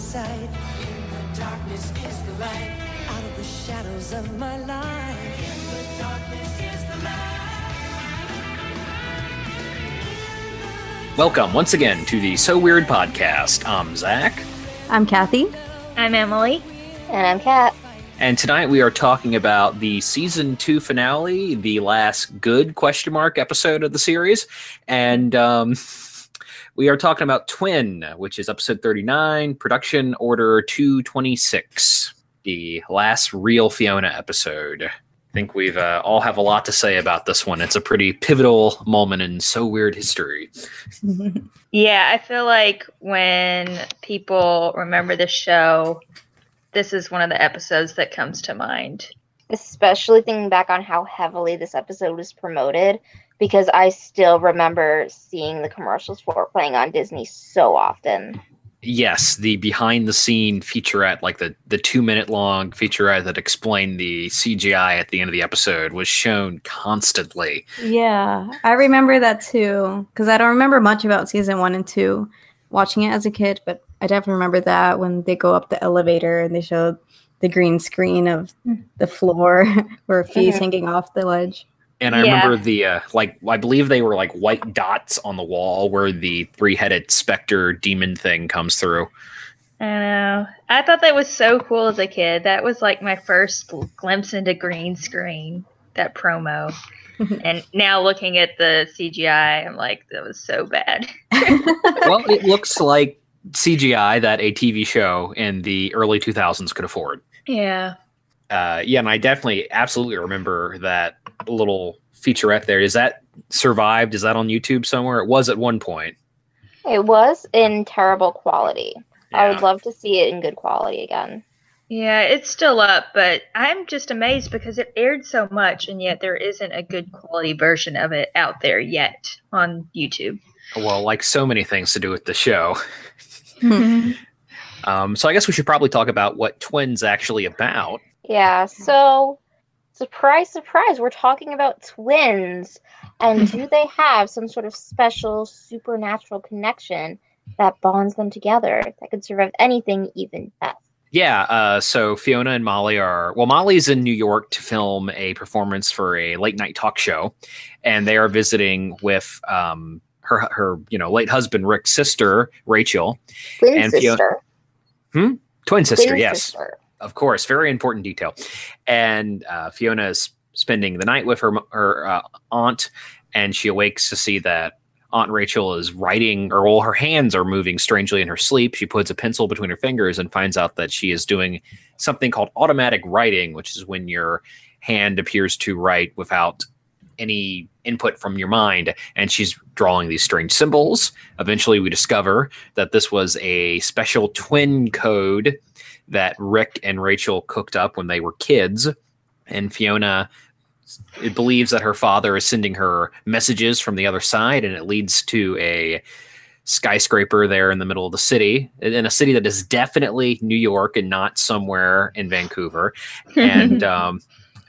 sight. In the darkness is the light. Out of the shadows of my life. In the darkness is the light. Welcome once again to the So Weird podcast. I'm Zach. I'm Kathy. I'm Emily. And I'm Kat. And tonight we are talking about the season 2 finale, the last good ? Episode of the series. And we are talking about Twin, which is episode 39, production order 226, the last real Fiona episode. I think we've all have a lot to say about this one. It's a pretty pivotal moment in So Weird history. Yeah, I feel like when people remember the show, this is one of the episodes that comes to mind. Especially thinking back on how heavily this episode was promoted, because I still remember seeing the commercials for it playing on Disney so often. Yes, the behind-the-scene featurette, like the 2-minute long featurette that explained the CGI at the end of the episode, was shown constantly. Yeah, I remember that too, because I don't remember much about season 1 and 2 watching it as a kid, but I definitely remember that when they go up the elevator and they show the green screen of the floor where Fee's hanging off the ledge. And I remember the, I believe they were like white dots on the wall where the 3-headed specter demon thing comes through. I know. I thought that was so cool as a kid. That was like my first glimpse into green screen, that promo. And now looking at the CGI, I'm like, that was so bad. Well, it looks like CGI that a TV show in the early 2000s could afford. Yeah. And I definitely absolutely remember that little featurette there. Is that survived? Is that on YouTube somewhere? It was at one point. It was in terrible quality. Yeah. I would love to see it in good quality again. Yeah, it's still up, but I'm just amazed because it aired so much, and yet there isn't a good quality version of it out there yet on YouTube. Well, like so many things to do with the show. So I guess we should probably talk about what Twin's actually about. Yeah, so surprise, surprise, we're talking about twins. And do they have some sort of special supernatural connection that bonds them together that could survive anything, even death? Yeah, so Fiona and Molly Molly's in New York to film a performance for a late night talk show, and they are visiting with her late husband Rick's sister Rachel. Twin sister. Twin sister, Twin yes. sister. Of course, very important detail. And Fiona is spending the night with her aunt, and she awakes to see that Aunt Rachel is writing, or all her hands are moving strangely in her sleep. She puts a pencil between her fingers and finds out that she is doing something called automatic writing, which is when your hand appears to write without any input from your mind, and she's drawing these strange symbols. Eventually, we discover that this was a special twin code that Rick and Rachel cooked up when they were kids, and Fiona believes that her father is sending her messages from the other side, and it leads to a skyscraper there in the middle of the city, in a city that is definitely New York and not somewhere in Vancouver. And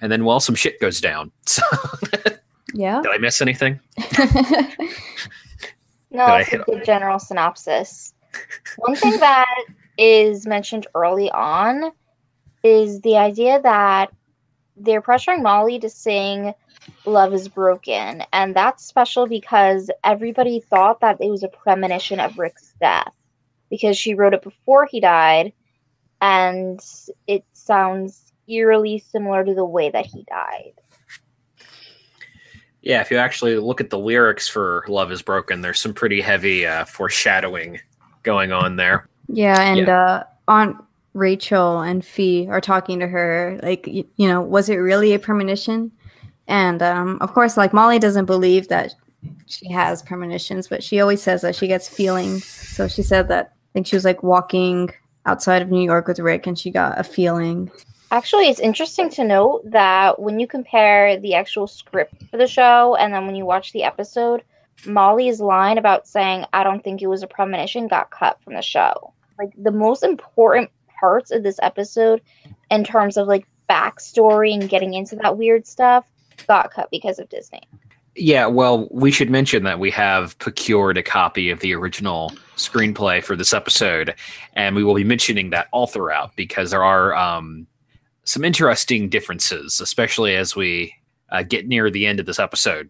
and then, well, some shit goes down. So, Yeah. did I miss anything? No, it's a good general synopsis. One thing that is mentioned early on is the idea that they're pressuring Molly to sing Love is Broken, and that's special because everybody thought that it was a premonition of Rick's death, because she wrote it before he died, and it sounds eerily similar to the way that he died. Yeah, if you actually look at the lyrics for Love is Broken, there's some pretty heavy foreshadowing going on there. Yeah, and Aunt Rachel and Fee are talking to her, like, was it really a premonition? And of course, like, Molly doesn't believe that she has premonitions, but she always says that she gets feelings. So she said that, I think she was like walking outside of New York with Rick and she got a feeling. Actually, it's interesting to note that when you compare the actual script for the show and then when you watch the episode, Molly's line about saying, "I don't think it was a premonition," got cut from the show. Like, the most important parts of this episode in terms of like backstory and getting into that weird stuff got cut because of Disney. Yeah, well, we should mention that we have procured a copy of the original screenplay for this episode, and we will be mentioning that all throughout because there are some interesting differences, especially as we get near the end of this episode.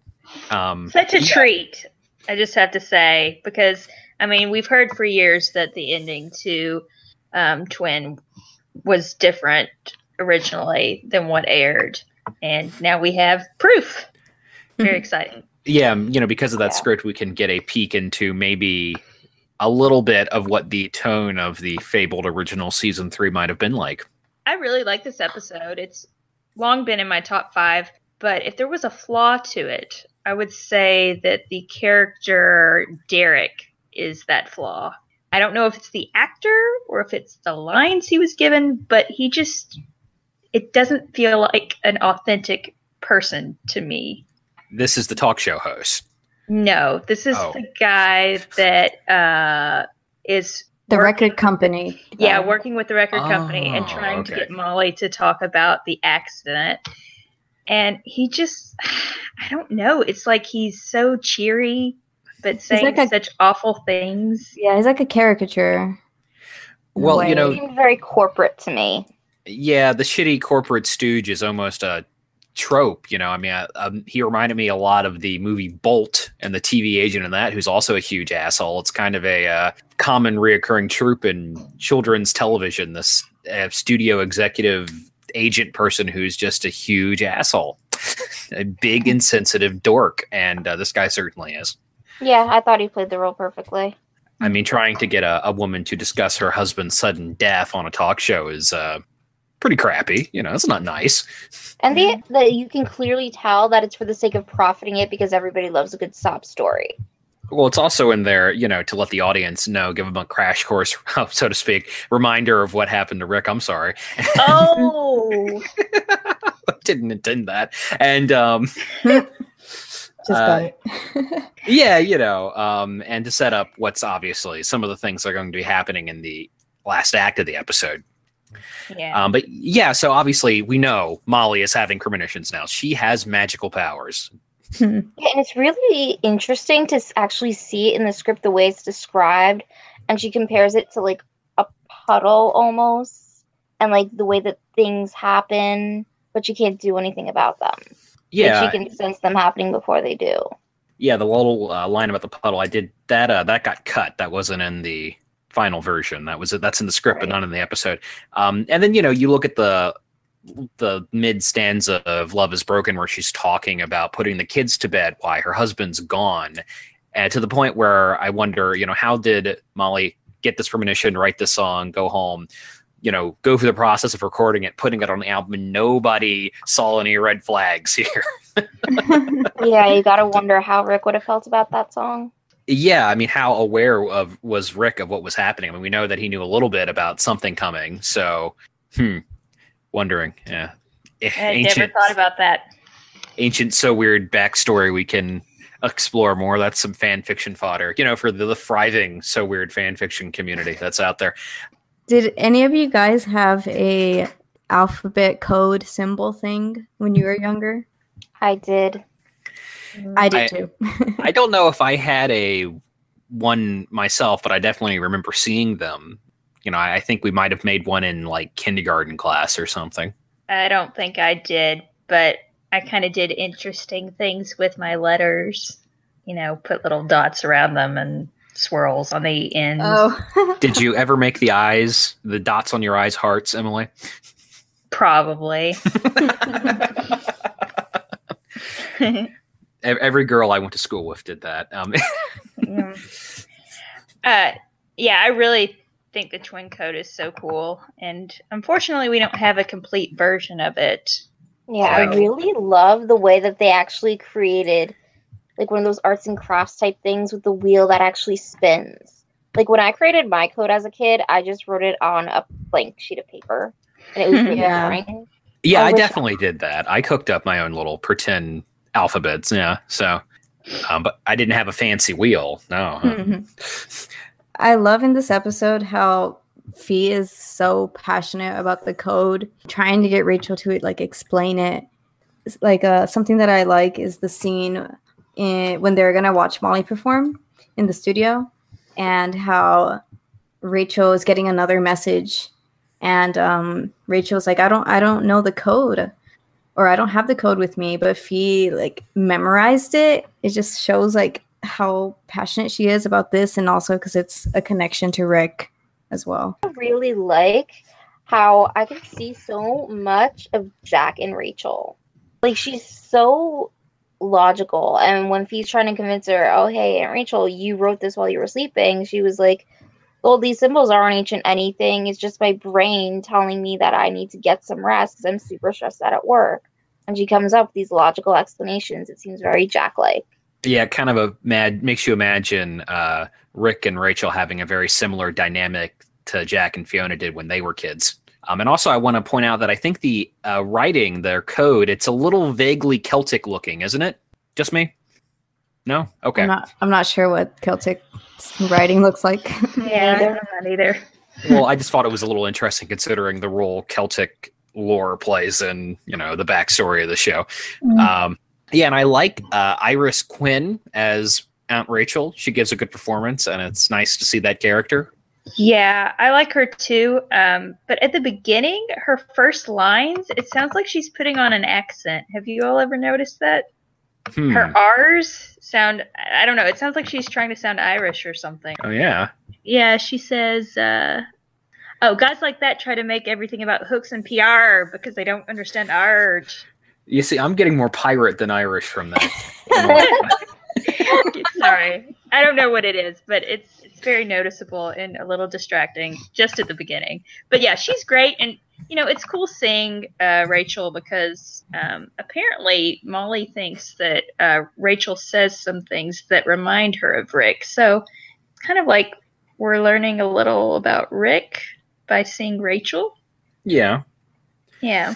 Such a treat, I just have to say, because, I mean, we've heard for years that the ending to Twin was different originally than what aired, and now we have proof. Very exciting. Yeah, because of that script, we can get a peek into maybe a little bit of what the tone of the fabled original season 3 might have been like. I really like this episode. It's long been in my top 5, but if there was a flaw to it, I would say that the character Derek is that flaw. I don't know if it's the actor or if it's the lines he was given, but it doesn't feel like an authentic person to me. This is the talk show host. No, this is the guy that is the record company. Yeah, working with the record company and trying to get Molly to talk about the accident. And he just, I don't know. It's like he's so cheery, but saying such awful things. Yeah, he's like a caricature. Well, He seemed very corporate to me. Yeah, the shitty corporate stooge is almost a trope. I mean, he reminded me a lot of the movie Bolt and the TV agent in that, who's also a huge asshole. It's kind of a common reoccurring trope in children's television. This studio executive agent person who's just a huge asshole, a big insensitive dork, and this guy certainly is. Yeah, I thought he played the role perfectly. I mean, trying to get a woman to discuss her husband's sudden death on a talk show is pretty crappy. It's not nice. And that you can clearly tell that it's for the sake of profiting it because everybody loves a good sob story. Well, it's also in there, to let the audience know, give them a crash course, so to speak, reminder of what happened to Rick. I'm sorry. Oh, didn't intend that. And Just got it. yeah, and to set up what's obviously some of the things that are going to be happening in the last act of the episode. yeah. But yeah, so obviously we know Molly is having premonitions now. She has magical powers. Yeah, and it's really interesting to actually see it in the script the way it's described, and she compares it to like a puddle almost, and like the way that things happen, but she can't do anything about them. Yeah, But she can sense them happening before they do. Yeah, the little line about the puddle, I did that. That got cut. That wasn't in the final version. That's in the script, but not in the episode. And then you look at the mid stanza of Love Is Broken, where she's talking about putting the kids to bed while her husband's gone, and to the point where I wonder, how did Molly get this premonition, write this song, go home, go through the process of recording it, putting it on the album, and nobody saw any red flags here. Yeah, you gotta wonder how Rick would have felt about that song. Yeah, I mean, how aware was Rick of what was happening? I mean, we know that he knew a little bit about something coming, so wondering. Yeah, I never thought about that. Ancient So Weird backstory we can explore more. That's some fan fiction fodder, for the thriving So Weird fan fiction community that's out there. Did any of you guys have a alphabet code symbol thing when you were younger? I did. I did too. I don't know if I had one myself, but I definitely remember seeing them. I think we might have made one in like kindergarten class or something. I don't think I did, but I kind of did interesting things with my letters. Put little dots around them and swirls on the ends. Oh. Did you ever make the dots on your eyes hearts, Emily? Probably. Every girl I went to school with did that. Yeah, I really think the twin code is so cool, and unfortunately we don't have a complete version of it. Yeah, I really love the way that they actually created like one of those arts and crafts type things with the wheel that actually spins. Like when I created my code as a kid, I just wrote it on a blank sheet of paper, and it was really boring. Yeah, I definitely did that. I cooked up my own little pretend alphabets. Yeah, so, but I didn't have a fancy wheel. No. I love in this episode how Fee is so passionate about the code, trying to get Rachel to like explain it. It's like something that I like is the scene when they're gonna watch Molly perform in the studio, and how Rachel is getting another message, and Rachel's like, I don't know the code, or I don't have the code with me, but Fee like memorized it. It just shows like how passionate she is about this, and also because it's a connection to Rick as well. I really like how I can see so much of Jack and Rachel. Like, she's so logical, and when Fee's trying to convince her, oh hey, Aunt Rachel, you wrote this while you were sleeping, she was like, well, these symbols aren't ancient anything, it's just my brain telling me that I need to get some rest because I'm super stressed out at work. And she comes up with these logical explanations. It seems very Jack-like. Yeah, kind of makes you imagine Rick and Rachel having a very similar dynamic to Jack and Fiona did when they were kids. And also, I want to point out that I think the writing, their code, it's a little vaguely Celtic looking, isn't it? Just me? No? Okay. I'm not sure what Celtic writing looks like. Yeah, I don't know that either. Well, I just thought it was a little interesting considering the role Celtic lore plays in, the backstory of the show. Mm-hmm. Yeah, and I like Iris Quinn as Aunt Rachel. She gives a good performance, and it's nice to see that character. Yeah, I like her too. But at the beginning, her first lines, it sounds like she's putting on an accent. Have you all ever noticed that? Her R's sound, I don't know, it sounds like she's trying to sound Irish or something. Oh, yeah. Yeah, she says, guys like that try to make everything about hooks and PR because they don't understand art. You see, I'm getting more pirate than Irish from that. Sorry. I don't know what it is, but it's very noticeable and a little distracting just at the beginning. But yeah, she's great. And, it's cool seeing Rachel because apparently Molly thinks that Rachel says some things that remind her of Rick. So it's kind of like we're learning a little about Rick by seeing Rachel. Yeah. Yeah.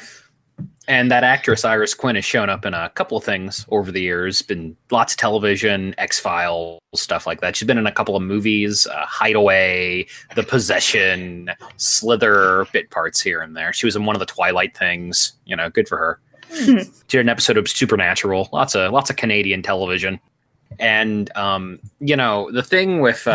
And that actress, Iris Quinn, has shown up in a couple of things over the years. Been lots of television, X-Files, stuff like that. She's been in a couple of movies, Hideaway, The Possession, Slither, bit parts here and there. She was in one of the Twilight things. Good for her. She did an episode of Supernatural. Lots of Canadian television. And, the thing with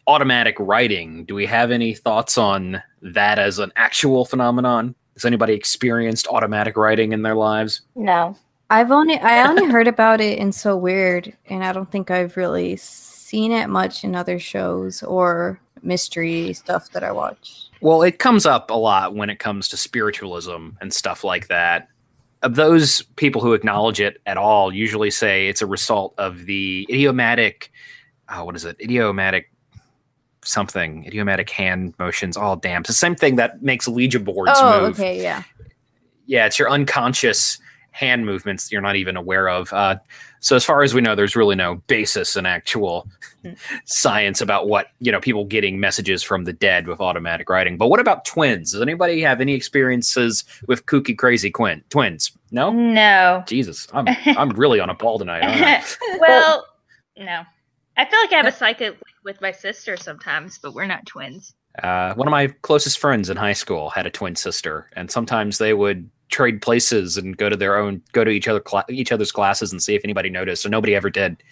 automatic writing, do we have any thoughts on that as an actual phenomenon? Has anybody experienced automatic writing in their lives? No. I only heard about it in So Weird, and I don't think I've really seen it much in other shows or mystery stuff that I watch. Well, it comes up a lot when it comes to spiritualism and stuff like that. Those people who acknowledge it at all usually say it's a result of the idiomatic hand motions. Oh, damn. It's the same thing that makes Ouija boards move. Oh, okay, yeah. Yeah, it's your unconscious hand movements you're not even aware of. So as far as we know, there's really no basis in actual science about what, people getting messages from the dead with automatic writing. But what about twins? Does anybody have any experiences with kooky, crazy twins? No? No. Jesus, I'm really on a ball tonight, aren't I? Well, no. I feel like I have a psychic with my sister sometimes, but we're not twins. One of my closest friends in high school had a twin sister, and sometimes they would trade places and go to each other's classes and see if anybody noticed. So nobody ever did.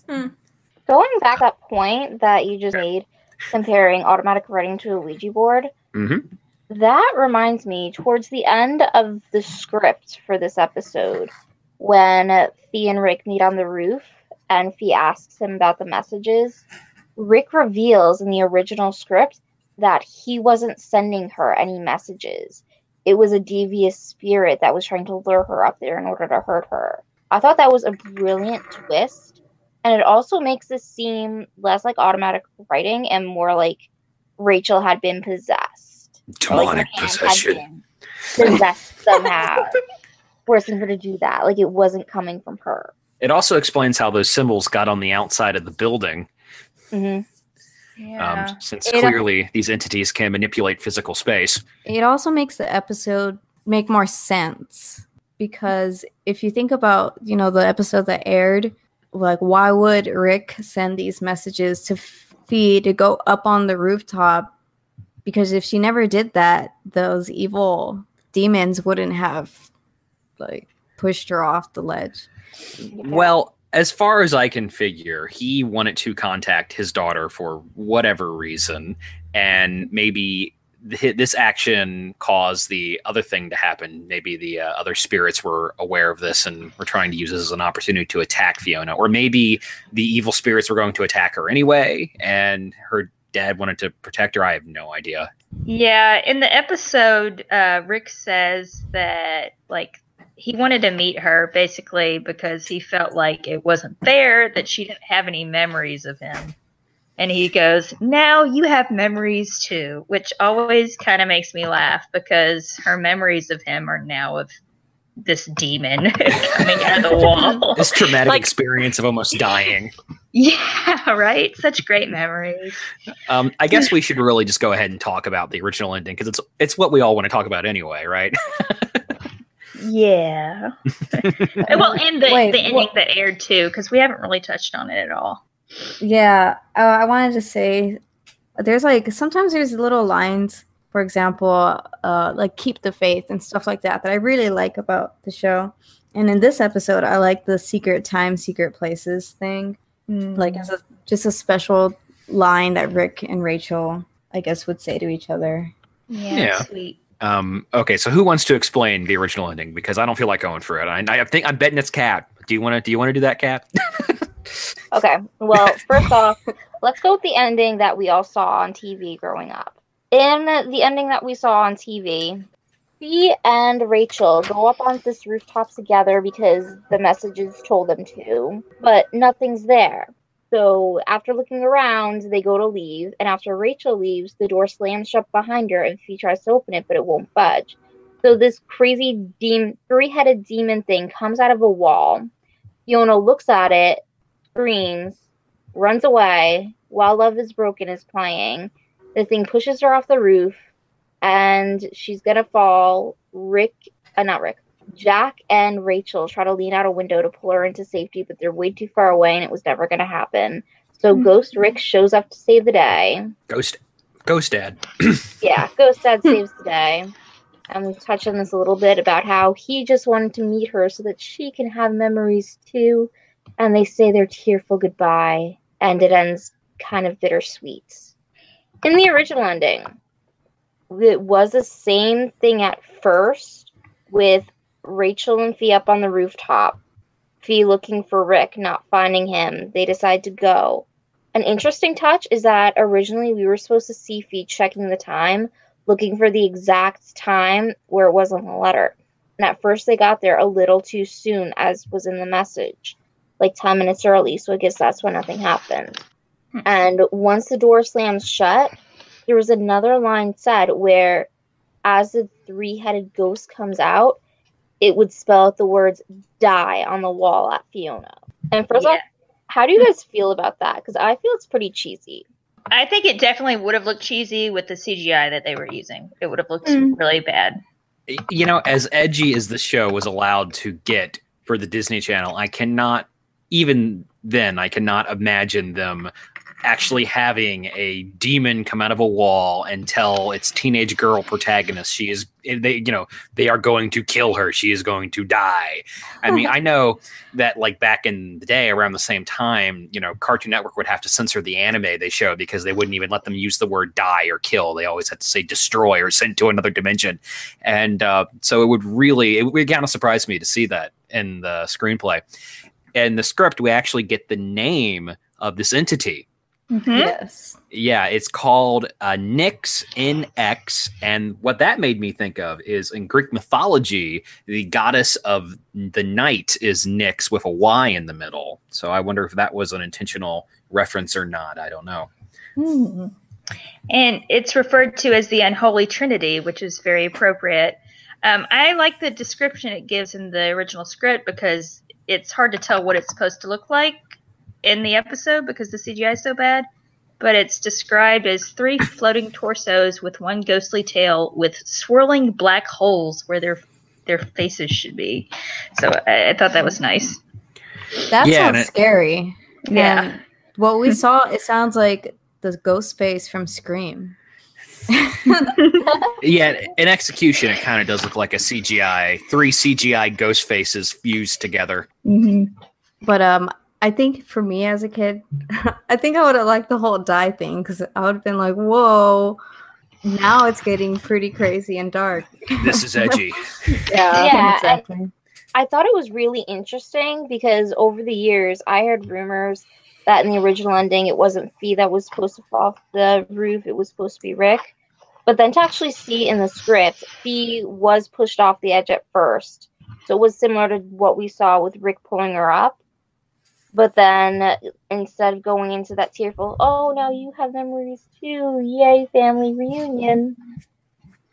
Going back to that point that you just made, comparing automatic writing to a Ouija board, that reminds me, towards the end of the script for this episode, when Fee and Rick meet on the roof, and Fee asks him about the messages, Rick reveals in the original script that he wasn't sending her any messages. It was a devious spirit that was trying to lure her up there in order to hurt her. I thought that was a brilliant twist, and it also makes this seem less like automatic writing and more like Rachel had been possessed. Demonic possession. Possessed somehow. Forcing her to do that. Like, it wasn't coming from her. It also explains how those symbols got on the outside of the building. Yeah. Since clearly these entities can manipulate physical space. It also makes the episode make more sense, because if you think about, the episode that aired, like, why would Rick send these messages to Fee to go up on the rooftop? Because if she never did that, those evil demons wouldn't have pushed her off the ledge. Well, as far as I can figure, he wanted to contact his daughter for whatever reason, and maybe this action caused the other thing to happen. Maybe the other spirits were aware of this and were trying to use this as an opportunity to attack Fiona, or maybe the evil spirits were going to attack her anyway, and her dad wanted to protect her. I have no idea. Yeah, in the episode, Rick says that he wanted to meet her basically because he felt like it wasn't fair that she didn't have any memories of him. And he goes, now you have memories too, which always kind of makes me laugh because her memories of him are now of this demon coming out of the wall. This traumatic experience of almost dying. Yeah, right? Such great memories. I guess we should really just go ahead and talk about the original ending because it's what we all want to talk about anyway, right? Yeah. Well, and the ending that aired too, because we haven't really touched on it at all. Yeah, I wanted to say there's sometimes there's little lines, for example, like keep the faith and stuff like that I really like about the show. And in this episode, I like the secret time, secret places thing. Like as just a special line that Rick and Rachel, I guess, would say to each other. Yeah. Sweet. Okay, so who wants to explain the original ending? Because I don't feel like going for it. I think I'm betting it's Kat. Do you want to do that, Kat? Okay. Well, first off, let's go with the ending that we all saw on TV growing up. In the ending that we saw on TV, Fee and Rachel go up on this rooftop together because the messages told them to, but nothing's there. So after looking around, they go to leave, and after Rachel leaves, the door slams shut behind her, and Fee tries to open it, but it won't budge. So this crazy three-headed demon thing comes out of a wall. Fiona looks at it, screams, runs away, While Love is Broken is playing. The thing pushes her off the roof, and she's gonna fall. Jack and Rachel try to lean out a window to pull her into safety, but they're way too far away, and it was never gonna happen. So Ghost Rick shows up to save the day. Ghost Dad. Yeah, Ghost Dad saves the day. And we've touched on this a little bit about how he just wanted to meet her so that she can have memories too. And they say their tearful goodbye, and it ends kind of bittersweet. In the original ending, it was the same thing at first with Rachel and Fee up on the rooftop. Fee looking for Rick, not finding him. They decide to go. An interesting touch is that originally we were supposed to see Fee checking the time, looking for the exact time where it was on the letter. And at first they got there a little too soon, as was in the message. Like 10 minutes early, so I guess that's when nothing happened. And once the door slams shut, there was another line said where as the three-headed ghost comes out, it would spell out the words die on the wall at Fiona. And first off, how do you guys feel about that? Because I feel it's pretty cheesy. I think it definitely would have looked cheesy with the CGI that they were using. It would have looked really bad. You know, as edgy as the show was allowed to get for the Disney Channel, I cannot imagine them actually having a demon come out of a wall and tell its teenage girl protagonist they are going to kill her. She is going to die. I mean, I know that like back in the day around the same time, Cartoon Network would have to censor the anime they showed because they wouldn't even let them use the word die or kill. They always had to say destroy or send to another dimension. And so it would kind of surprise me to see that in the screenplay. In the script, we actually get the name of this entity. Mm-hmm. Yes. Yeah, it's called Nyx, NX, and what that made me think of is in Greek mythology, the goddess of the night is Nyx with a Y in the middle. So I wonder if that was an intentional reference or not. I don't know. Mm. And it's referred to as the Unholy Trinity, which is very appropriate. I like the description it gives in the original script because it's hard to tell what it's supposed to look like in the episode because the CGI is so bad, but it's described as 3 floating torsos with one ghostly tail with swirling black holes where their faces should be. So I thought that was nice. That sounds scary. Yeah. And what we saw, it sounds like the ghost face from Scream. Yeah, in execution, it kind of does look like a CGI, 3 CGI ghost faces fused together. Mm-hmm. But I think for me as a kid, I think I would have liked the whole die thing because I would have been like, whoa, now it's getting pretty crazy and dark. This is edgy. Yeah, exactly. I thought it was really interesting because over the years, I heard rumors that in the original ending, it wasn't Fee that was supposed to fall off the roof, it was supposed to be Rick. But then to actually see in the script, Fee was pushed off the edge at first. So it was similar to what we saw with Rick pulling her up. But then instead of going into that tearful, oh, now you have memories too, yay, family reunion,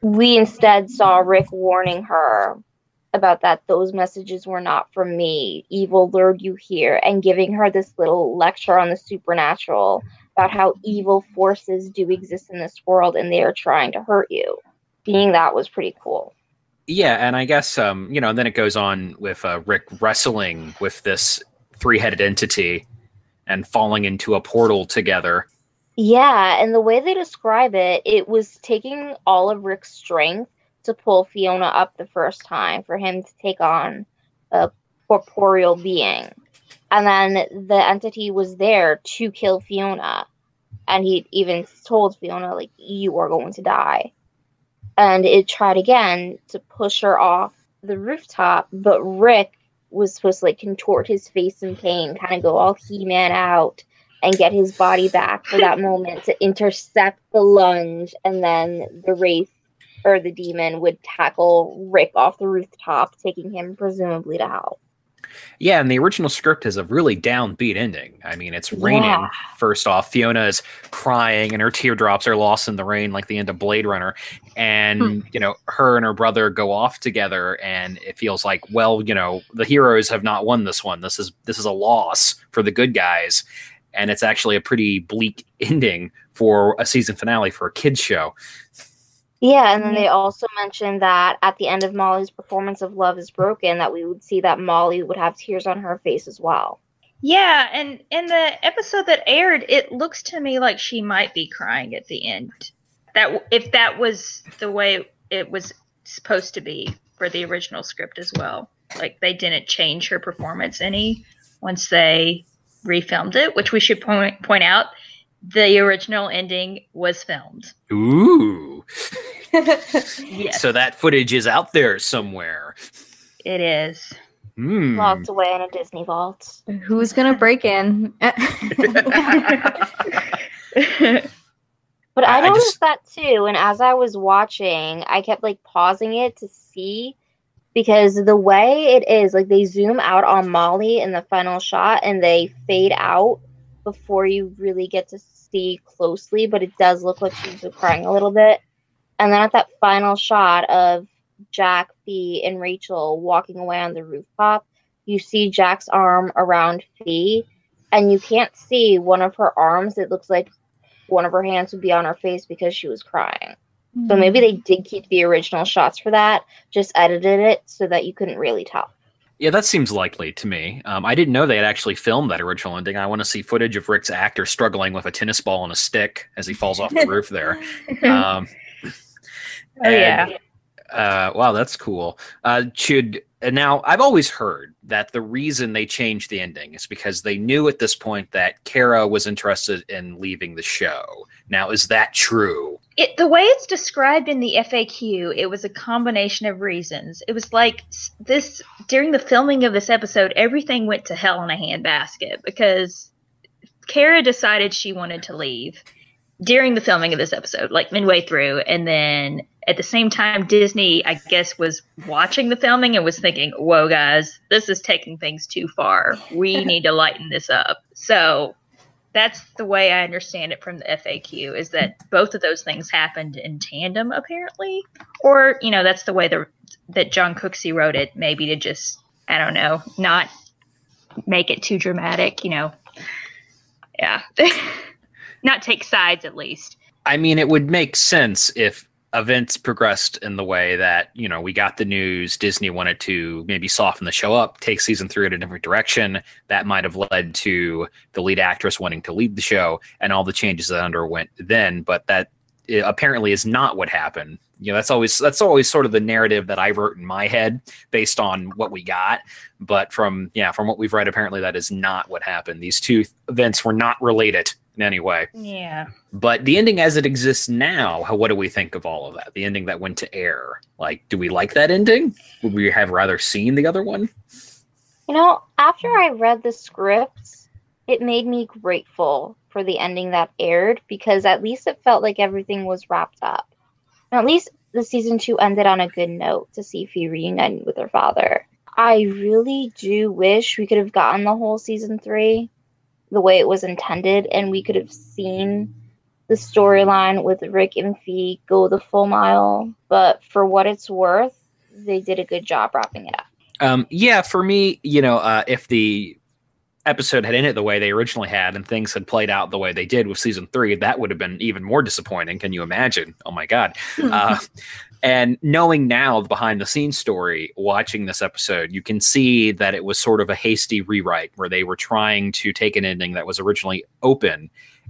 we instead saw Rick warning her about that those messages were not from me. Evil lured you here, and giving her this little lecture on the supernatural about how evil forces do exist in this world and they are trying to hurt you. Being that was pretty cool. Yeah, and I guess and then it goes on with Rick wrestling with this three-headed entity and falling into a portal together. Yeah, and the way they describe it, it was taking all of Rick's strength to pull Fiona up the first time for him to take on a corporeal being. And then the entity was there to kill Fiona. And he even told Fiona, like, you are going to die. And it tried again to push her off the rooftop, but Rick was supposed to, like, contort his face in pain, kind of go all He-Man out and get his body back for that moment to intercept the lunge, and then the wraith or the demon would tackle Rick off the rooftop, taking him presumably to hell. Yeah, and the original script has a really downbeat ending. I mean, it's raining. First off, Fiona is crying and her teardrops are lost in the rain like the end of Blade Runner. And, her and her brother go off together and it feels like, well, the heroes have not won this one. This is a loss for the good guys. And it's actually a pretty bleak ending for a season finale for a kids show. Yeah, and then they also mentioned that at the end of Molly's performance of Love is Broken, that we would see that Molly would have tears on her face as well. Yeah, and in the episode that aired, it looks to me like she might be crying at the end. That if that was the way it was supposed to be for the original script as well. Like, they didn't change her performance any once they refilmed it, which we should point out. The original ending was filmed. Ooh. Yes. So that footage is out there somewhere. It is. Locked away in a Disney vault. Who's going to break in? But I noticed that too, and as I was watching, I kept like pausing it to see, because the way it is, like, they zoom out on Molly in the final shot and they fade out before you really get to see closely, but it does look like she's crying a little bit. And then at that final shot of Jack, Fee, and Rachel walking away on the rooftop, you see Jack's arm around Fee, and you can't see one of her arms. It looks like one of her hands would be on her face because she was crying. So maybe they did keep the original shots for that, just edited it so that you couldn't really tell. Yeah, that seems likely to me. I didn't know they had actually filmed that original ending. I want to see footage of Rick's actor struggling with a tennis ball and a stick as he falls off the roof there. Wow, that's cool. Now, I've always heard that the reason they changed the ending is because they knew at this point that Kara was interested in leaving the show. Now, is that true? The way it's described in the FAQ, it was a combination of reasons. It was like this, during the filming of this episode, everything went to hell in a handbasket because Kara decided she wanted to leave during the filming of this episode, like midway through. And then at the same time, Disney, I guess, was watching the filming and was thinking, whoa, guys, this is taking things too far. We need to lighten this up. So that's the way I understand it from the FAQ, is that both of those things happened in tandem, apparently. Or, that's the way that John Cooksey wrote it, maybe to just, I don't know, not make it too dramatic, Yeah. Not take sides, at least. I mean, it would make sense if events progressed in the way that, we got the news, Disney wanted to maybe soften the show up, take season 3 in a different direction. That might have led to the lead actress wanting to leave the show and all the changes that underwent then. But that apparently is not what happened that's always sort of the narrative that I wrote in my head based on what we got. But from what we've read, apparently that is not what happened. These two events were not related in any way. Yeah. But the ending as it exists now, what do we think of all of that? The ending that went to air. Like, do we like that ending? Would we have rather seen the other one? After I read the script, it made me grateful for the ending that aired, because at least it felt like everything was wrapped up. And at least the season 2 ended on a good note to see Fee reunited with her father. I really do wish we could have gotten the whole season 3 the way it was intended, and we could have seen the storyline with Rick and Fee go the full mile. But for what it's worth, they did a good job wrapping it up. For me, if the episode had ended the way they originally had and things had played out the way they did with season 3, that would have been even more disappointing. Can you imagine? Oh my God. And knowing now the behind the scenes story, watching this episode, you can see that it was sort of a hasty rewrite where they were trying to take an ending that was originally open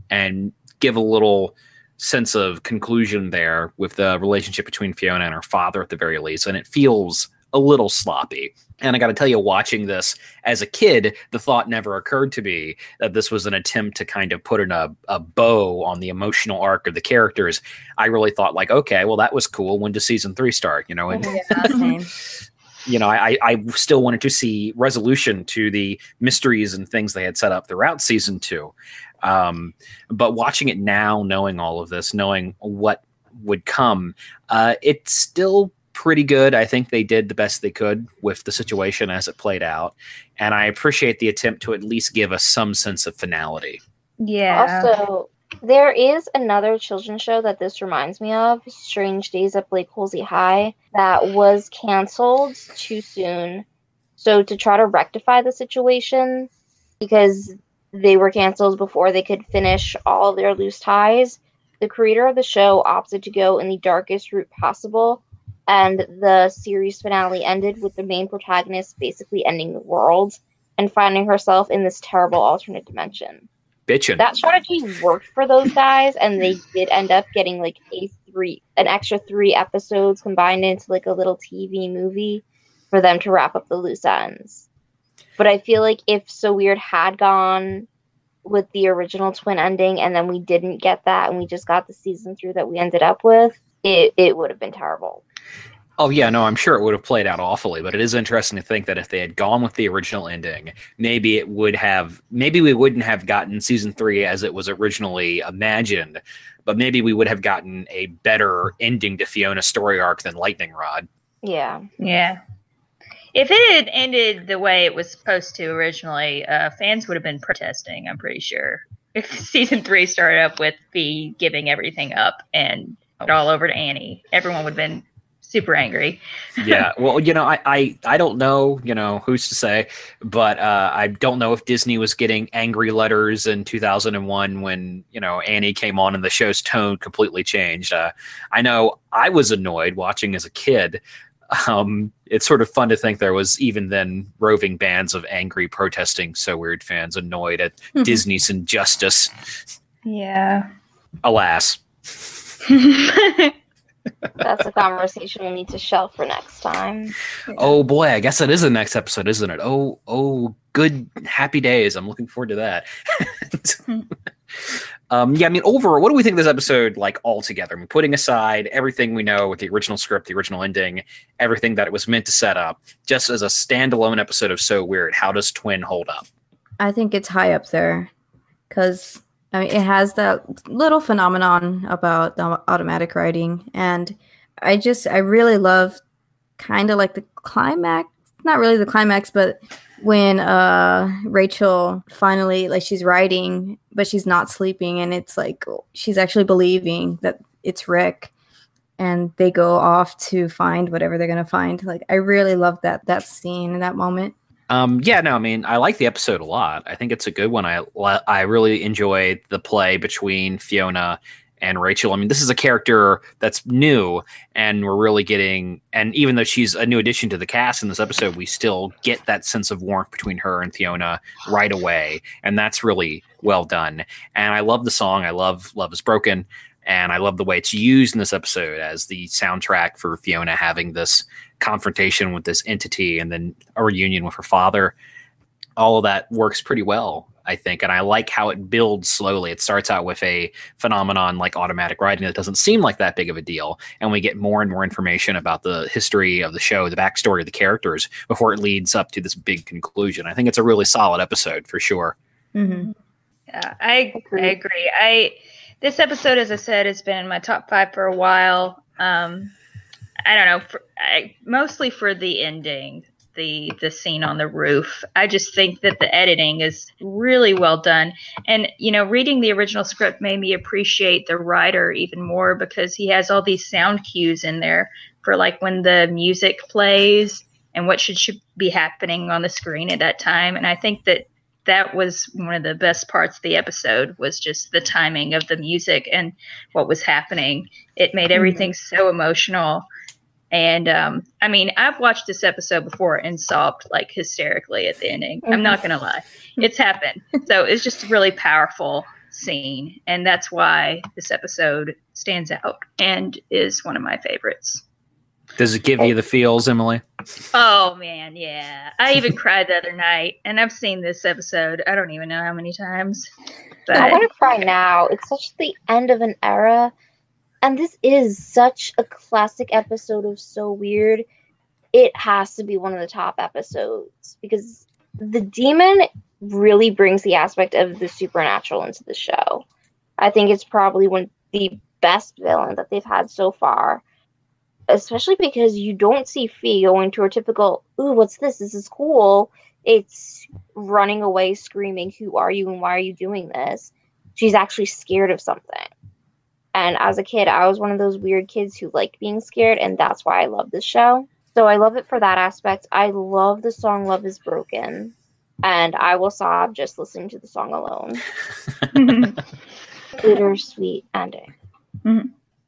and give a little sense of conclusion there with the relationship between Fiona and her father at the very least. And it feels a little sloppy. And I got to tell you, watching this as a kid, the thought never occurred to me that this was an attempt to kind of put in a bow on the emotional arc of the characters. I really thought like, okay, well, that was cool. When does season 3 start? And I still wanted to see resolution to the mysteries and things they had set up throughout season 2. But watching it now, knowing all of this, knowing what would come, it's still pretty good. I think they did the best they could with the situation as it played out. And I appreciate the attempt to at least give us some sense of finality. Yeah. Also, there is another children's show that this reminds me of, Strange Days at Blake Halsey High, that was canceled too soon. So to try to rectify the situation, because they were canceled before they could finish all of their loose ties, the creator of the show opted to go in the darkest route possible. And the series finale ended with the main protagonist basically ending the world and finding herself in this terrible alternate dimension. Bitchin'. That strategy worked for those guys, and they did end up getting like an extra 3 episodes combined into like a little TV movie for them to wrap up the loose ends. But I feel like if So Weird had gone with the original twin ending and then we didn't get that and we just got the season 3 that we ended up with, it would have been terrible. Oh, yeah, no, I'm sure it would have played out awfully, but it is interesting to think that if they had gone with the original ending, maybe we wouldn't have gotten season 3 as it was originally imagined, but maybe we would have gotten a better ending to Fiona's story arc than Lightning Rod. Yeah. Yeah. If it had ended the way it was supposed to originally, fans would have been protesting, I'm pretty sure. If season 3 started up with Fee giving everything up and it all over to Annie, everyone would have been super angry. Yeah, well, I don't know, who's to say, but I don't know if Disney was getting angry letters in 2001 when, Annie came on and the show's tone completely changed. I know I was annoyed watching as a kid. It's sort of fun to think there was even then roving bands of angry protesting So Weird fans annoyed at Disney's injustice. Yeah. Alas. That's a conversation we'll need to shelf for next time. Oh boy, I guess that is the next episode, isn't it? Oh, good, happy days. I'm looking forward to that. Overall, what do we think of this episode like altogether? Putting aside everything we know with the original script, the original ending, everything that it was meant to set up, just as a standalone episode of So Weird, how does Twin hold up? I think it's high up there because it has that little phenomenon about the automatic writing, and I really love kind of like the climax, not really the climax, but when Rachel finally, like, she's writing, but she's not sleeping, and it's like she's actually believing that it's Rick, and they go off to find whatever they're going to find. Like, I really love that scene and that moment. I like the episode a lot. I think it's a good one. I really enjoyed the play between Fiona and Rachel. This is a character that's new, and we're really getting, and even though she's a new addition to the cast in this episode, we still get that sense of warmth between her and Fiona right away, and that's really well done. And I love the song. I love Love Is Broken. And I love the way it's used in this episode as the soundtrack for Fiona having this confrontation with this entity and then a reunion with her father. All of that works pretty well, I think. And I like how it builds slowly. It starts out with a phenomenon like automatic writing that doesn't seem like that big of a deal. And we get more and more information about the history of the show, the backstory of the characters before it leads up to this big conclusion. I think it's a really solid episode for sure. Mm-hmm. Yeah, I agree. This episode, as I said, has been in my top 5 for a while. I don't know, mostly for the ending, the scene on the roof. I just think that the editing is really well done. And, reading the original script made me appreciate the writer even more because he has all these sound cues in there for like when the music plays and what should be happening on the screen at that time. And I think that was one of the best parts of the episode was just the timing of the music and what was happening. It made everything so emotional. And I've watched this episode before and sobbed like hysterically at the ending. I'm not going to lie. It's happened. So it's just a really powerful scene. And that's why this episode stands out and is one of my favorites. Does it give you the feels, Emily? Oh, man, yeah. I even cried the other night, and I've seen this episode, I don't even know how many times. But I want to cry now. It's such the end of an era, and this is such a classic episode of So Weird. It has to be one of the top episodes, because the demon really brings the aspect of the supernatural into the show. I think it's probably one of the best villains that they've had so far. Especially because you don't see Fee going to her typical, ooh, what's this? This is cool. It's running away, screaming, who are you and why are you doing this? She's actually scared of something. And as a kid, I was one of those weird kids who liked being scared, and that's why I love this show. So I love it for that aspect. I love the song Love is Broken, and I will sob just listening to the song alone. Bittersweet ending.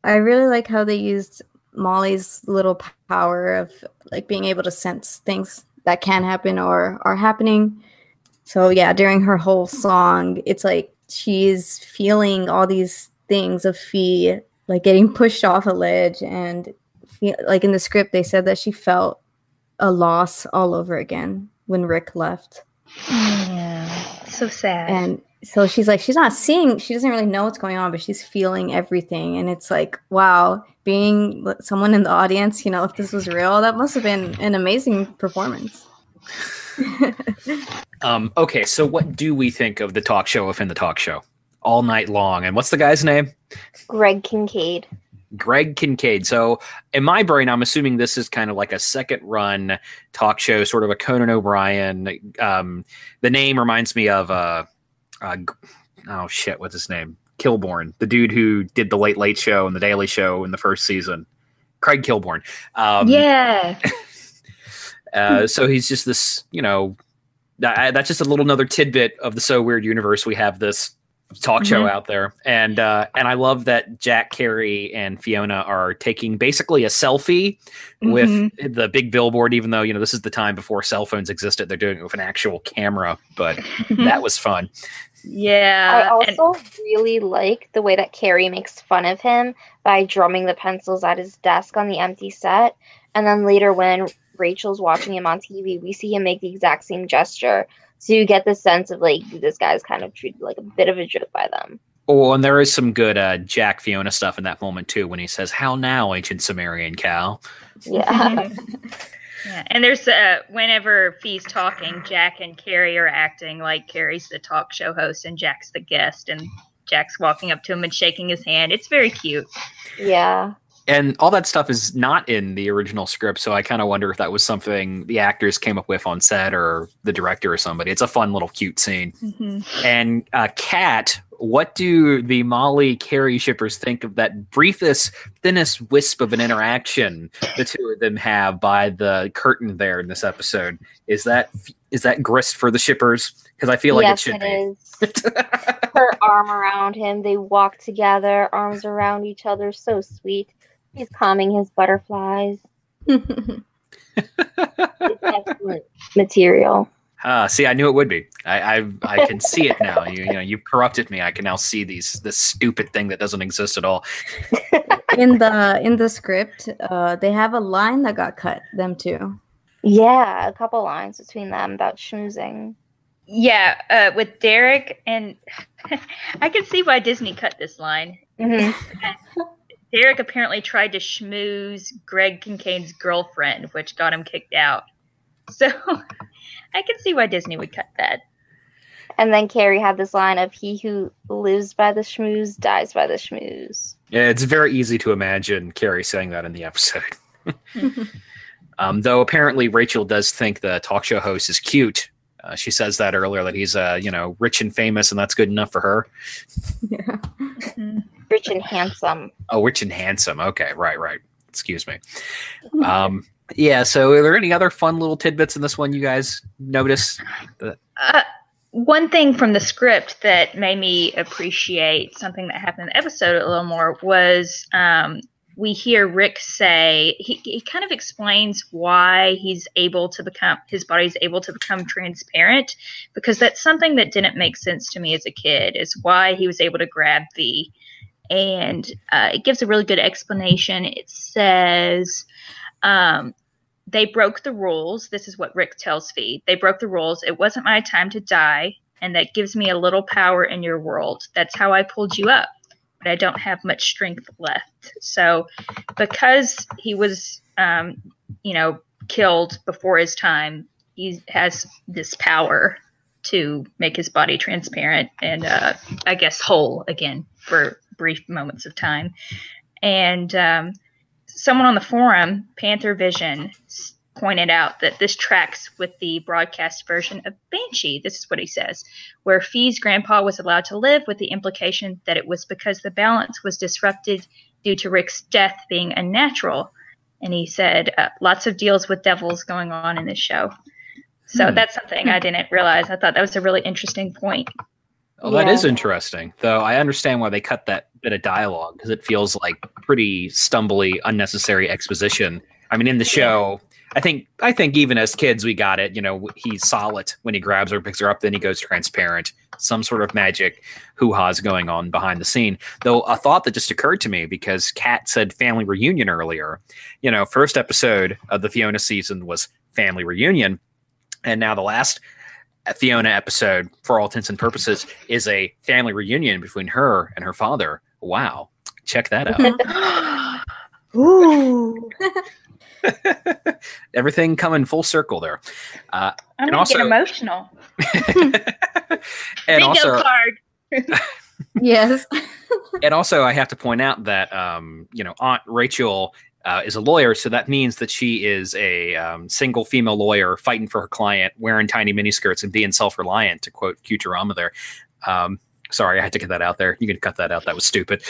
I really like how they used Molly's little power of like being able to sense things that can happen or are happening. So yeah, during her whole song, it's like she's feeling all these things of Fee like getting pushed off a ledge, and like in the script they said that she felt a loss all over again when Rick left. Yeah, so sad. And so she's like, she doesn't really know what's going on, but she's feeling everything. And it's like, wow, being someone in the audience, if this was real, that must have been an amazing performance. Okay, so what do we think of the talk show within the talk show? All Night Long. And what's the guy's name? Greg Kincaid. Greg Kincaid. So in my brain, I'm assuming this is kind of like a second run talk show, sort of a Conan O'Brien. The name reminds me of what's his name? Kilborn, the dude who did the Late Late Show and the Daily Show in the first season. Craig Kilborn. Yeah. So he's just this, that's just a little another tidbit of the So Weird universe. We have this talk show out there, and I love that Jack, Carrie, and Fiona are taking basically a selfie with the big billboard. Even though this is the time before cell phones existed, they're doing it with an actual camera. But that was fun. Yeah. I also really like the way that Carrie makes fun of him by drumming the pencils at his desk on the empty set, and then later when Rachel's watching him on TV, we see him make the exact same gesture. So you get the sense of like this guy's kind of treated like a bit of a joke by them. Oh, and there is some good Jack Fiona stuff in that moment too, when he says, "How now, ancient Sumerian cow?" Yeah. Yeah, and there's whenever Fee's talking, Jack and Carrie are acting like Carrie's the talk show host and Jack's the guest, and Jack's walking up to him and shaking his hand. It's very cute. Yeah. And all that stuff is not in the original script, so I kind of wonder if that was something the actors came up with on set or the director or somebody. It's a fun little cute scene. And Kat, what do the Molly Carrie shippers think of that briefest, thinnest wisp of an interaction the two of them have by the curtain there in this episode? Is that grist for the shippers? Because I feel like it should be. Is. Her arm around him, they walk together, arms around each other, so sweet. He's calming his butterflies. It's excellent material. See, I knew it would be. I can see it now. You've corrupted me. I can now see this stupid thing that doesn't exist at all. In the script, they have a line that got cut. Them too. Yeah, a couple lines between them about schmoozing. Yeah, with Derek, and I can see why Disney cut this line. Mm-hmm. Derek apparently tried to schmooze Greg Kincaid's girlfriend, which got him kicked out. So I can see why Disney would cut that. And then Carrie had this line of, "He who lives by the schmooze dies by the schmooze." Yeah, it's very easy to imagine Carrie saying that in the episode. Though apparently Rachel does think the talk show host is cute. She says that earlier, that he's rich and famous, and that's good enough for her. Yeah. Rich and handsome. Oh, rich and handsome. Okay, right. Excuse me. Yeah, so are there any other fun little tidbits in this one you guys notice? One thing from the script that made me appreciate something that happened in the episode a little more was we hear Rick say, he kind of explains why his body's able to become transparent, because that's something that didn't make sense to me as a kid, is why he was able to grab V. And it gives a really good explanation. It says, they broke the rules. This is what Rick tells V. They broke the rules. It wasn't my time to die, and that gives me a little power in your world. That's how I pulled you up, but I don't have much strength left. So because he was, killed before his time, he has this power to make his body transparent and, I guess, whole again for brief moments of time. And someone on the forum, Panther Vision, pointed out that this tracks with the broadcast version of Banshee. This is what he says, where Fee's grandpa was allowed to live, with the implication that it was because the balance was disrupted due to Rick's death being unnatural. And he said, lots of deals with devils going on in this show. So that's something I didn't realize. I thought that was a really interesting point. Well, that is interesting, though. I understand why they cut that bit of dialogue, because it feels like pretty stumbly, unnecessary exposition. I mean, in the show, I think even as kids we got it. He's solid when he grabs her, picks her up, then he goes transparent. Some sort of magic hoo-ha's going on behind the scene. Though a thought that just occurred to me, because Kat said family reunion earlier. First episode of the Fiona season was family reunion, and now the last Fiona episode, for all intents and purposes, is a family reunion between her and her father. Wow. Check that out. Ooh. Everything coming full circle there. I'm going to get emotional. And also, card. Yes. And also, I have to point out that, Aunt Rachel is a lawyer, so that means that she is a single female lawyer fighting for her client, wearing tiny miniskirts and being self-reliant, to quote Futurama there. Sorry, I had to get that out there. You can cut that out. That was stupid.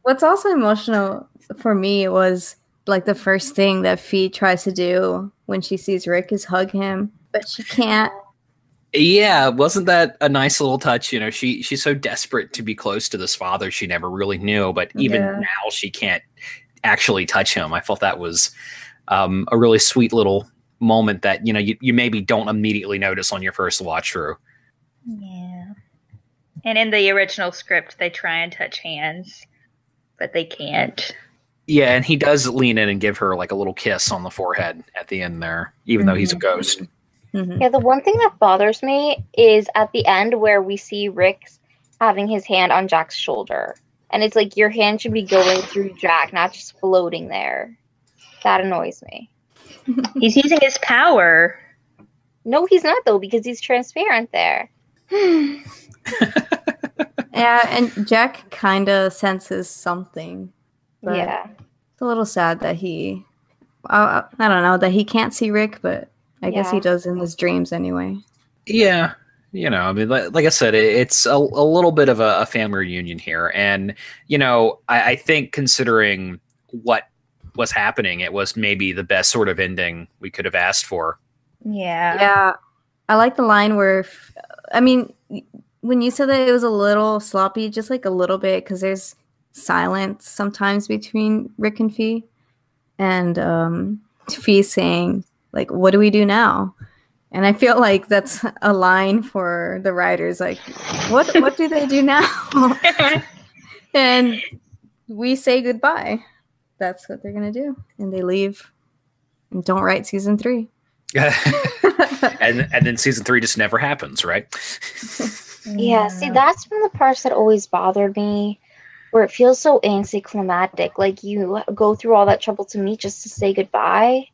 What's also emotional for me was like the first thing that Fee tries to do when she sees Rick is hug him, but she can't. Yeah, wasn't that a nice little touch? She's so desperate to be close to this father she never really knew, but even now she can't actually touch him. I felt that was a really sweet little moment that you maybe don't immediately notice on your first watch through. Yeah. And in the original script, they try and touch hands, but they can't. Yeah, and he does lean in and give her like a little kiss on the forehead at the end there, even though he's a ghost. Yeah, the one thing that bothers me is at the end where we see Rick having his hand on Jack's shoulder. And it's like your hand should be going through Jack, not just floating there. That annoys me. He's using his power. No, he's not, though, because he's transparent there. Yeah, and Jack kind of senses something. But yeah. It's a little sad that I don't know, that he can't see Rick, but I guess he does in his dreams anyway. Yeah. I mean, like I said, it's a little bit of a family reunion here. And, I think considering what was happening, it was maybe the best sort of ending we could have asked for. Yeah. Yeah. I like the line where, when you said that it was a little sloppy, just like a little bit, because there's silence sometimes between Rick and Fee, and Fee saying like, "What do we do now?" And I feel like that's a line for the writers, like, "What do they do now?" And we say goodbye. That's what they're gonna do, and they leave and don't write season 3. and then season 3 just never happens, right? Yeah, see, that's one of the parts that always bothered me, where it feels so anticlimactic. Like, you go through all that trouble to meet just to say goodbye.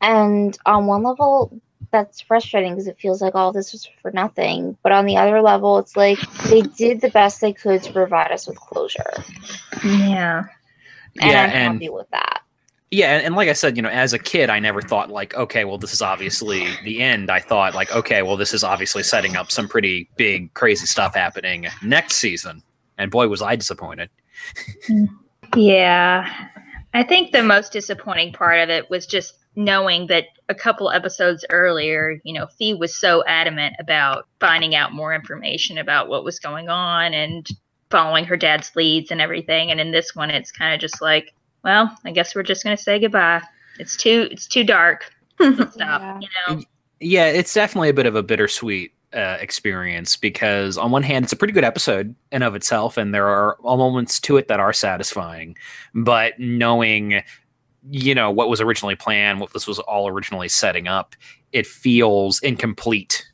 And on one level, that's frustrating because it feels like all this was for nothing. But on the other level, it's like they did the best they could to provide us with closure. Yeah. And Yeah, I'm and happy with that. yeah, and like I said, as a kid, I never thought like, okay, well, this is obviously the end. I thought like, okay, well, this is obviously setting up some pretty big, crazy stuff happening next season. And boy, was I disappointed. Yeah. I think the most disappointing part of it was just knowing that a couple episodes earlier, Fee was so adamant about finding out more information about what was going on and following her dad's leads and everything. And in this one, it's kind of just like, well, I guess we're just going to say goodbye. It's too dark. Let's stop, Yeah, it's definitely a bit of a bittersweet experience because on one hand, it's a pretty good episode in of itself, and there are moments to it that are satisfying. But knowing, what was originally planned, what this was all originally setting up, it feels incomplete.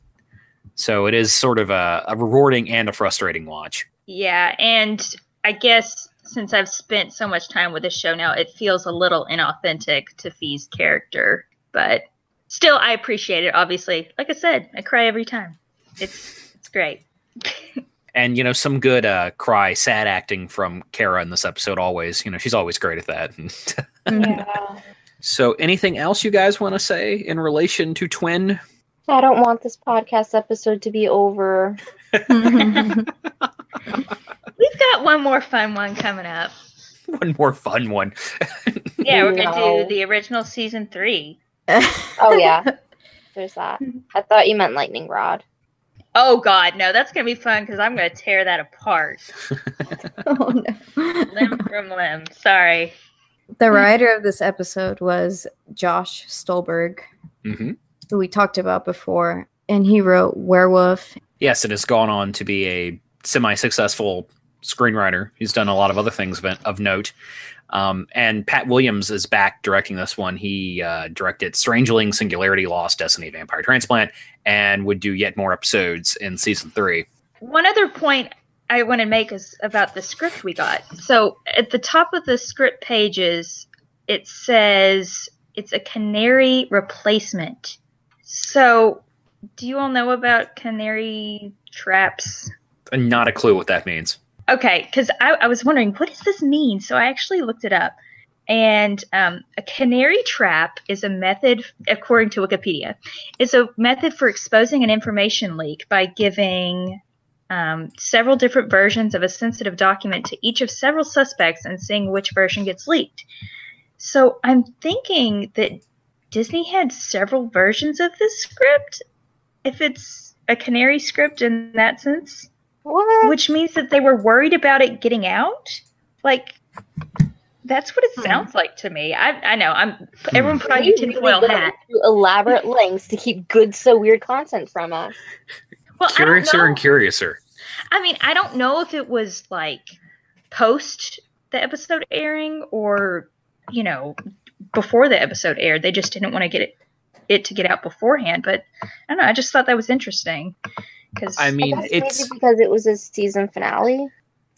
So it is sort of a rewarding and a frustrating watch. Yeah, and I guess since I've spent so much time with this show now, it feels a little inauthentic to Fee's character. But still, I appreciate it, obviously. Like I said, I cry every time. It's great. And, some good sad acting from Kara in this episode always. She's always great at that. Yeah. So anything else you guys want to say in relation to Twin? I don't want this podcast episode to be over. We've got one more fun one coming up. One more fun one. Yeah, we're going to do the original season 3. Oh, yeah. There's that. I thought you meant Lightning Rod. Oh, God, no. That's going to be fun because I'm going to tear that apart. Oh, no. Limb from limb. Sorry. The writer of this episode was Josh Stolberg, who we talked about before, and he wrote Werewolf. Yes, it has gone on to be a semi-successful screenwriter. He's done a lot of other things of note. And Pat Williams is back directing this one. He directed Strangeling, Singularity, Lost, Destiny, Vampire Transplant, and would do yet more episodes in season 3. One other point I want to make is about the script we got. So at the top of the script pages, it says it's a canary replacement. So do you all know about canary traps? Not a clue what that means. Okay, because I was wondering, what does this mean? So I actually looked it up. And a canary trap is a method, according to Wikipedia, is a method for exposing an information leak by giving several different versions of a sensitive document to each of several suspects and seeing which version gets leaked. So I'm thinking that Disney had several versions of this script, if it's a canary script in that sense. What? Which means that they were worried about it getting out? Like, that's what it sounds like to me. I know. Everyone put on your tinfoil hat. Elaborate lengths to keep good so weird content from us. Well, Curiouser and curiouser. I mean, I don't know if it was like post the episode airing or, before the episode aired. They just didn't want to get it to get out beforehand. But I don't know. I just thought that was interesting. I mean, it's maybe because it was a season finale.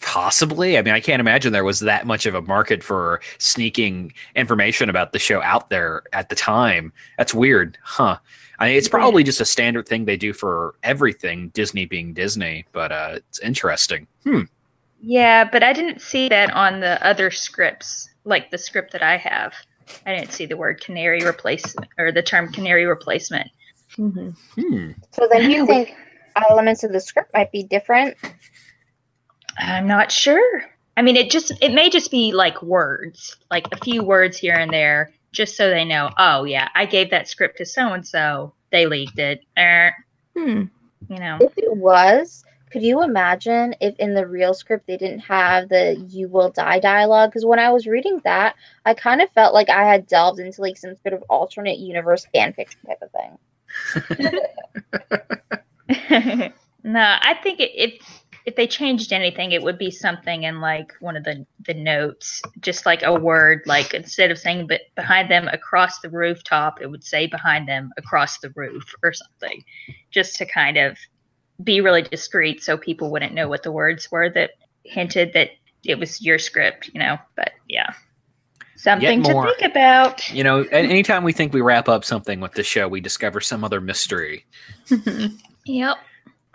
Possibly. I mean, I can't imagine there was that much of a market for sneaking information about the show out there at the time. That's weird, huh? I mean, it's probably just a standard thing they do for everything, Disney being Disney, but it's interesting. Yeah, but I didn't see that on the other scripts, like the script that I have. I didn't see the word canary replacement or the term canary replacement. Mm-hmm. So then you think elements of the script might be different? I'm not sure. I mean, it may just be like words, like a few words here and there, just so they know, oh yeah, I gave that script to so-and-so, they leaked it. If it was, Could you imagine if in the real script they didn't have the "you will die" dialogue? Because when I was reading that, I kind of felt like I had delved into like some sort of alternate universe fanfiction type of thing. No, I think if they changed anything, it would be something in like one of the notes, just like a word, like instead of saying behind them across the rooftop, it would say behind them across the roof or something, just to kind of be really discreet so people wouldn't know what the words were that hinted that it was your script, but yeah. Something to think about. Anytime we think we wrap up something with the show, we discover some other mystery. Yep.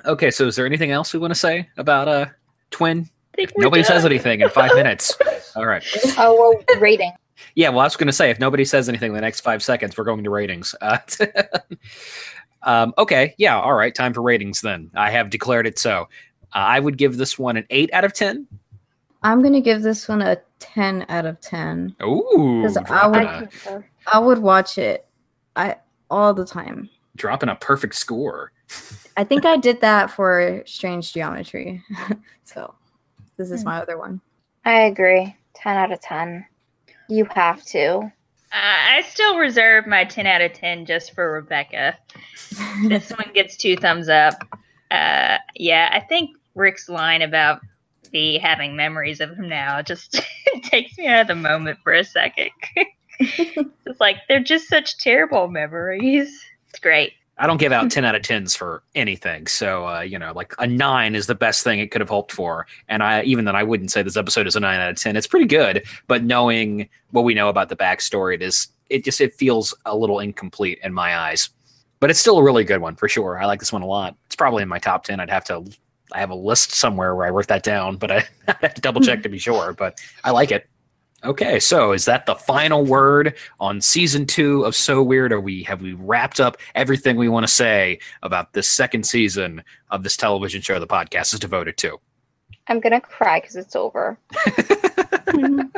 Okay, so is there anything else we want to say about Twin? If nobody says anything in 5 minutes. All right. Oh, well, rating. Yeah, well, I was going to say, if nobody says anything in the next 5 seconds, we're going to ratings. Okay, yeah, all right, time for ratings then. I have declared it so. I would give this one an 8 out of 10. I'm going to give this one a 10 out of 10. Ooh, I would watch it all the time. Dropping a perfect score. I think I did that for Strange Geometry. So this is my other one. I agree. 10 out of 10. You have to. I still reserve my 10 out of 10 just for Rebecca. This one gets 2 thumbs up. Yeah, I think Rick's line about me having memories of him now just takes me out of the moment for a second. It's like, they're just such terrible memories. It's great. I don't give out 10 out of 10s for anything. So, like a 9 is the best thing it could have hoped for. And even then, I wouldn't say this episode is a 9 out of 10. It's pretty good. But knowing what we know about the backstory, it feels a little incomplete in my eyes. But it's still a really good one for sure. I like this one a lot. It's probably in my top 10. I have a list somewhere where I wrote that down, but I have to double check to be sure. But I like it. Okay, so is that the final word on season 2 of So Weird? Have we wrapped up everything we want to say about this second season of this television show the podcast is devoted to? I'm gonna cry because it's over. No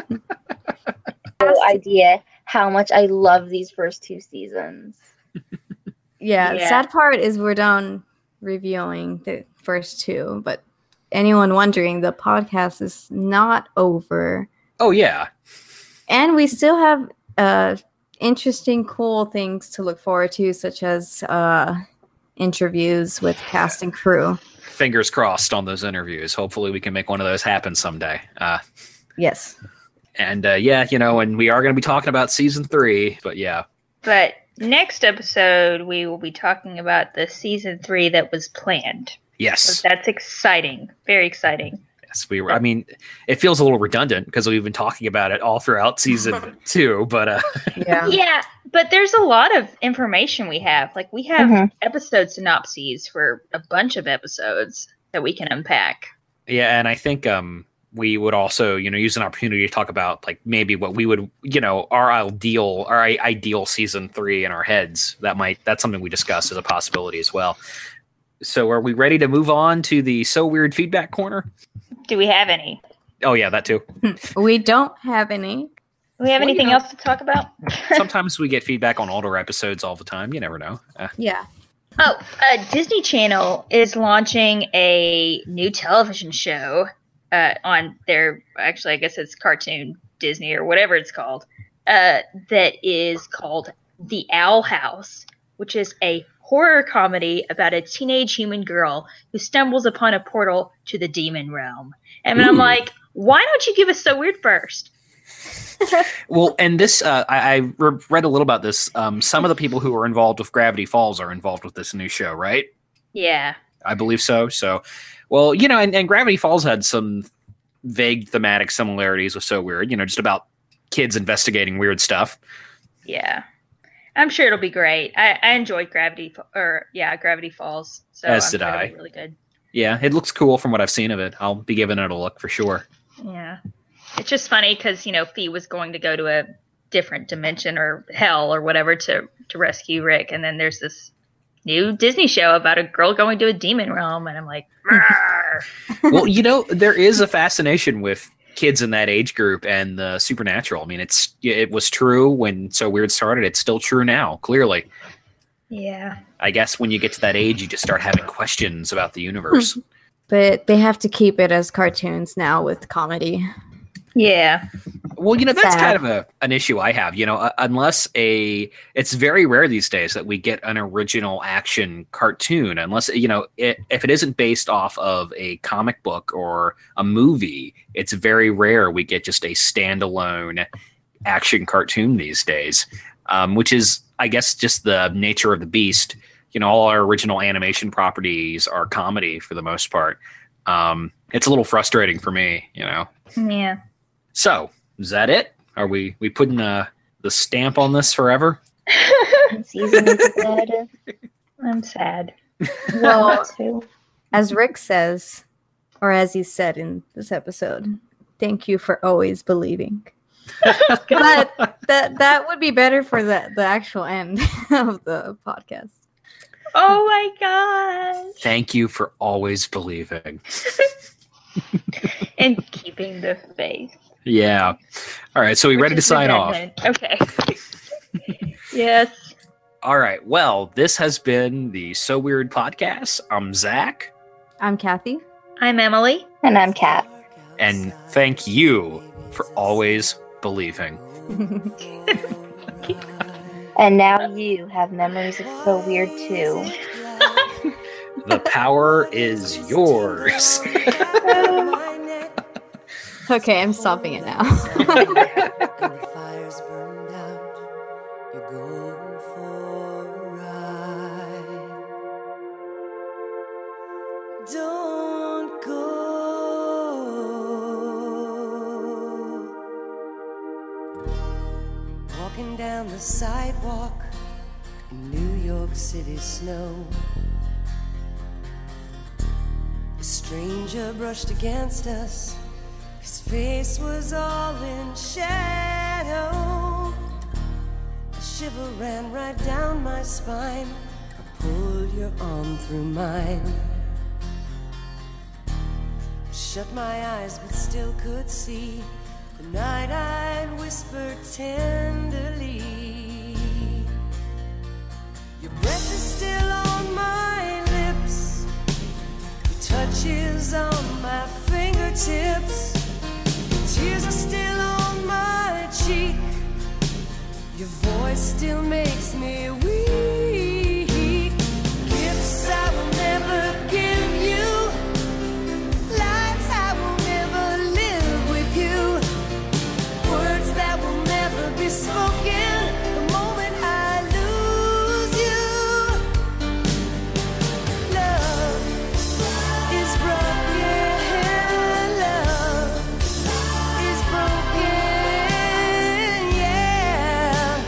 idea how much I love these first 2 seasons. Yeah, the sad part is we're done reviewing the first 2, but anyone wondering, the podcast is not over. Oh, yeah. And we still have interesting, cool things to look forward to, such as interviews with cast and crew. Fingers crossed on those interviews. Hopefully we can make one of those happen someday. Yes. And and we are going to be talking about season 3, but yeah. But next episode, we will be talking about the season 3 that was planned. Yes. So that's exciting. Very exciting. I mean, it feels a little redundant because we've been talking about it all throughout season 2, but yeah, but there's a lot of information we have. Like we have episode synopses for a bunch of episodes that we can unpack. Yeah, and I think we would also, use an opportunity to talk about like maybe what we would, our ideal season 3 in our heads. That's something we discussed as a possibility as well. So are we ready to move on to the So Weird feedback corner? Do we have any? Oh, yeah, that too. We don't have any. Do we have anything else to talk about? Sometimes we get feedback on older episodes all the time. You never know. Yeah. Oh, Disney Channel is launching a new television show on their, actually, I guess it's Cartoon Disney or whatever it's called, that is called The Owl House, which is a horror comedy about a teenage human girl who stumbles upon a portal to the demon realm. And I'm like, why don't you give us So Weird first? Well, and this, I read a little about this. Some of the people who are involved with Gravity Falls are involved with this new show, right? Yeah. I believe so. So, well, and Gravity Falls had some vague thematic similarities with So Weird, just about kids investigating weird stuff. Yeah. I'm sure it'll be great. I enjoyed Gravity Falls. So As did I. I. It'll be really good. Yeah, it looks cool from what I've seen of it. I'll be giving it a look for sure. Yeah. It's just funny because, Fee was going to go to a different dimension or hell or whatever to rescue Rick. And then there's this new Disney show about a girl going to a demon realm. And I'm like, well, there is a fascination with kids in that age group and the supernatural. I mean, it was true when So Weird started. It's still true now, clearly. Yeah. I guess when you get to that age, you just start having questions about the universe. but they have to keep it as cartoons now with comedy. Yeah. Well, that's Sad. kind of an issue I have, unless it's very rare these days that we get an original action cartoon, unless, if it isn't based off of a comic book or a movie, it's very rare we get just a standalone action cartoon these days, which is, I guess, just the nature of the beast. All our original animation properties are comedy for the most part. It's a little frustrating for me, Yeah. So, is that it? Are we putting the stamp on this forever? Season is dead. I'm sad. Well, Too. as Rick says, or as he said in this episode, thank you for always believing. But that would be better for the actual end of the podcast. Oh my gosh. Thank you for always believing. And keeping the faith. Yeah. All right. So we ready to sign off? Okay. Yes. All right. Well, this has been the So Weird podcast. I'm Zach. I'm Kathy. I'm Emily. And I'm Kat. And thank you for always believing. And now you have memories of So Weird too. The power is yours. Okay, I'm stopping it now. And the fire's burned out. You're going for a ride. Don't go. Walking down the sidewalk in New York City snow. A stranger brushed against us. His face was all in shadow. A shiver ran right down my spine. I pulled your arm through mine. Shut my eyes but still could see the night I'd whispered tenderly. Your breath is still on my lips. Your touch is on my fingertips. Tears are still on my cheek. Your voice still makes me weak. Gifts I will never give you. Lies I will never live with you. Words that will never be spoken. The moment I lose you. Love is broken. Love is broken, yeah.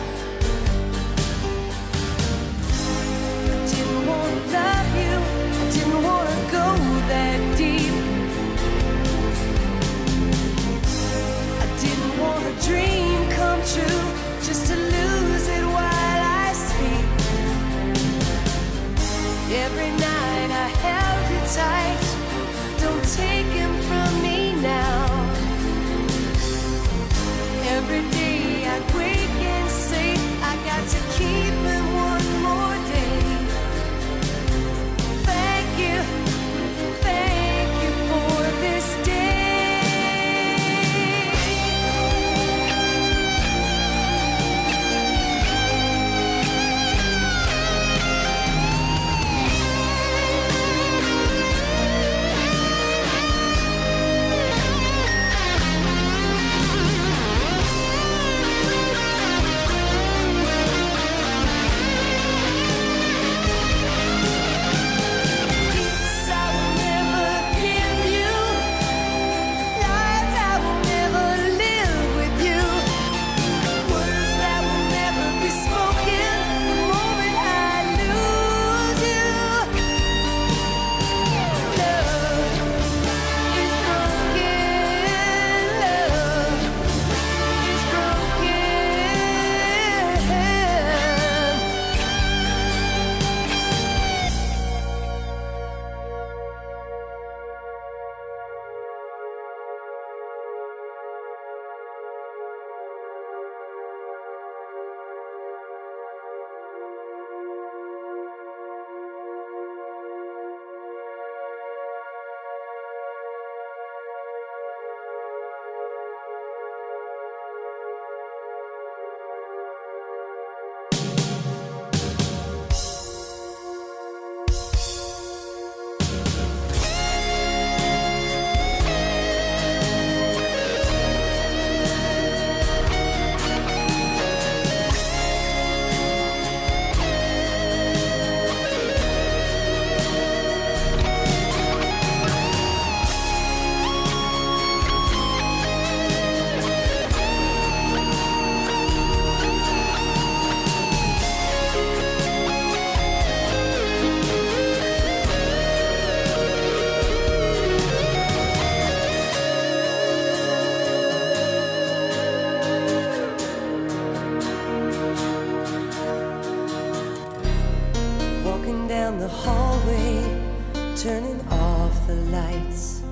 turning off the lights.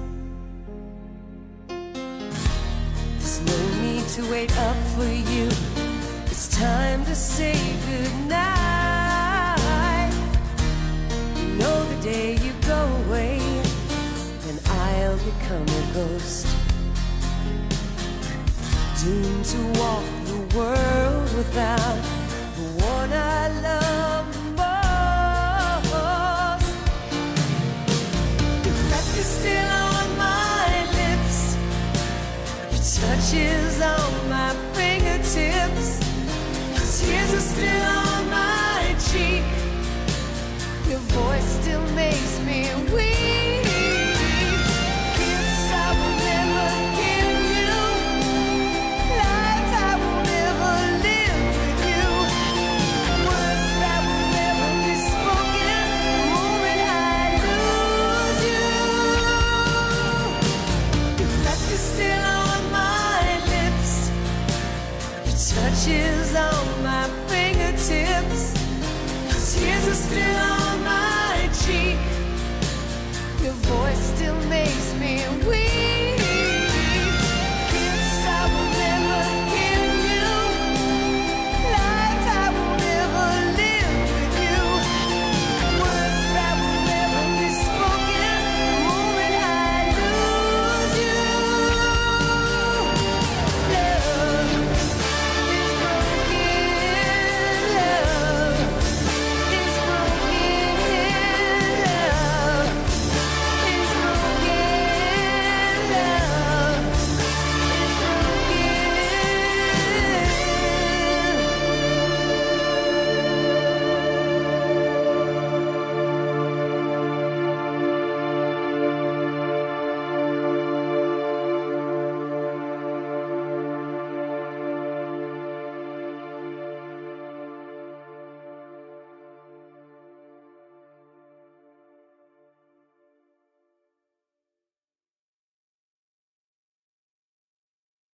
There's no need to wait up for you. It's time to say goodnight. You know the day you go away, then I'll become a ghost, doomed to walk the world without the one I love most. Your breath is still on my lips, your touch is